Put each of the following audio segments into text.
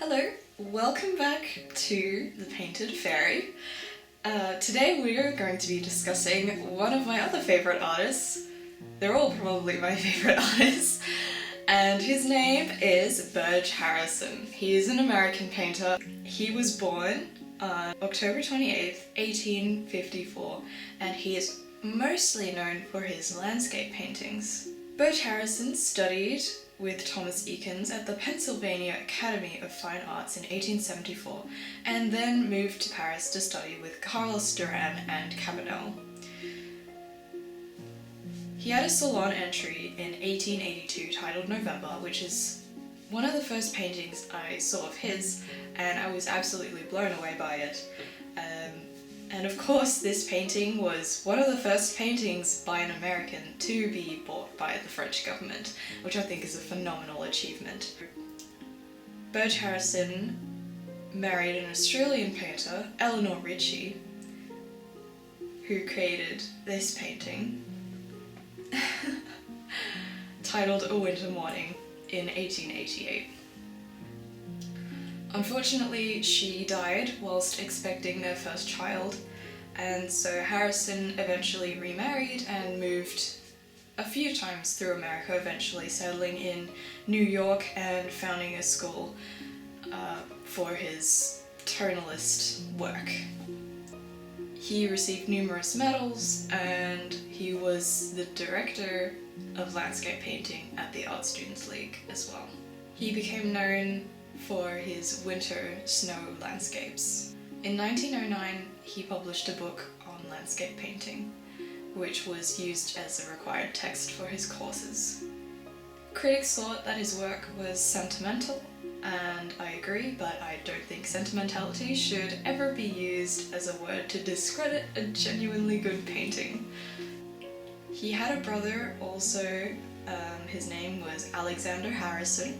Hello, welcome back to The Painted Fairy. Today we are going to be discussing one of my other favourite artists. They're all probably my favourite artists. And his name is Birge Harrison. He is an American painter. He was born on October 28th, 1854, and he is mostly known for his landscape paintings. Birge Harrison studied with Thomas Eakins at the Pennsylvania Academy of Fine Arts in 1874, and then moved to Paris to study with Carlos Duran and Cabanel. He had a salon entry in 1882 titled November, which is one of the first paintings I saw of his, and I was absolutely blown away by it. And of course, this painting was one of the first paintings by an American to be bought by the French government, which I think is a phenomenal achievement. Birge Harrison married an Australian painter, Eleanor Ritchie, who created this painting, titled A Winter Morning, in 1888. Unfortunately, she died whilst expecting their first child, and so Harrison eventually remarried and moved a few times through America, eventually settling in New York and founding a school for his tonalist work. He received numerous medals, and he was the director of landscape painting at the Art Students League as well. He became known for his winter snow landscapes. In 1909, he published a book on landscape painting, which was used as a required text for his courses. Critics thought that his work was sentimental, and I agree, but I don't think sentimentality should ever be used as a word to discredit a genuinely good painting. He had a brother also, his name was Alexander Harrison,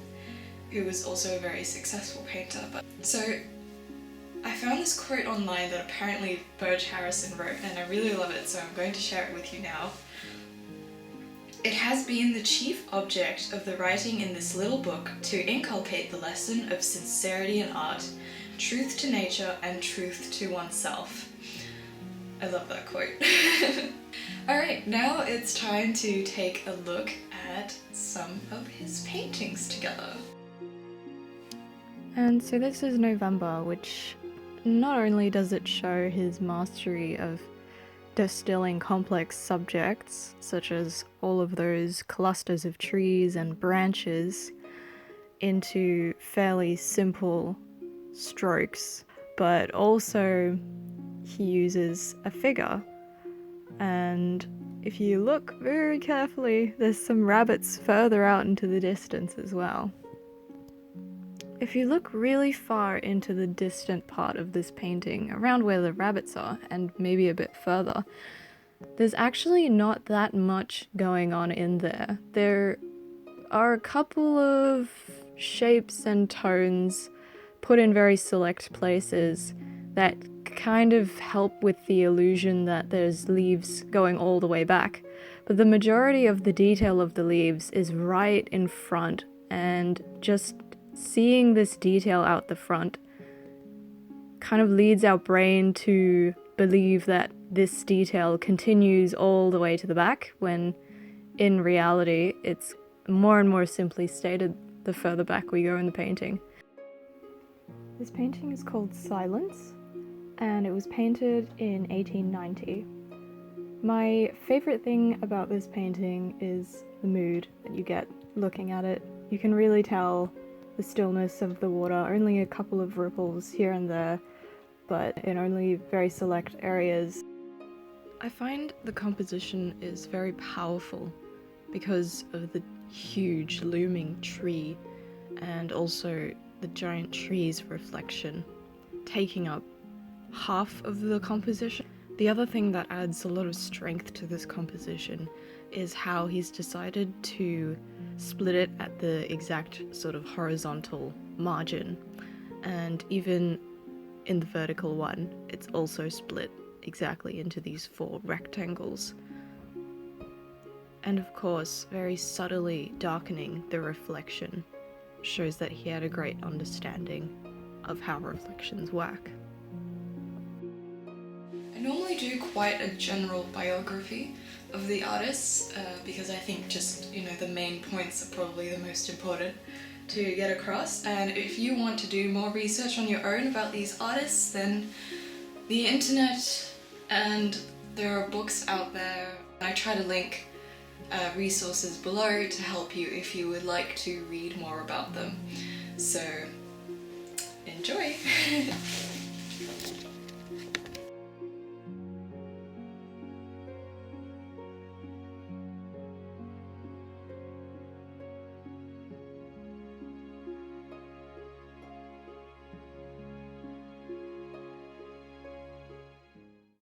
who was also a very successful painter. So I found this quote online that apparently Birge Harrison wrote, and I really love it, so I'm going to share it with you now. "It has been the chief object of the writing in this little book to inculcate the lesson of sincerity in art, truth to nature, and truth to oneself." I love that quote. Alright, now it's time to take a look at some of his paintings together. And so this is November, which not only does it show his mastery of distilling complex subjects, such as all of those clusters of trees and branches, into fairly simple strokes, but also he uses a figure. And if you look very carefully, there's some rabbits further out into the distance as well. If you look really far into the distant part of this painting, around where the rabbits are, and maybe a bit further, there's actually not that much going on in there. There are a couple of shapes and tones put in very select places that kind of help with the illusion that there's leaves going all the way back. But the majority of the detail of the leaves is right in front, and just seeing this detail out the front kind of leads our brain to believe that this detail continues all the way to the back, when in reality it's more and more simply stated the further back we go in the painting. This painting is called Silence, and it was painted in 1890. My favourite thing about this painting is the mood that you get looking at it. You can really tell the stillness of the water, only a couple of ripples here and there, but in only very select areas. I find the composition is very powerful because of the huge looming tree, and also the giant tree's reflection taking up half of the composition. The other thing that adds a lot of strength to this composition is how he's decided to split it at the exact sort of horizontal margin, and even in the vertical one it's also split exactly into these 4 rectangles, and of course very subtly darkening the reflection shows that he had a great understanding of how reflections work. I normally do quite a general biography of the artists because I think just, the main points are probably the most important to get across. And if you want to do more research on your own about these artists, then the internet and there are books out there. I try to link resources below to help you if you would like to read more about them. So, enjoy!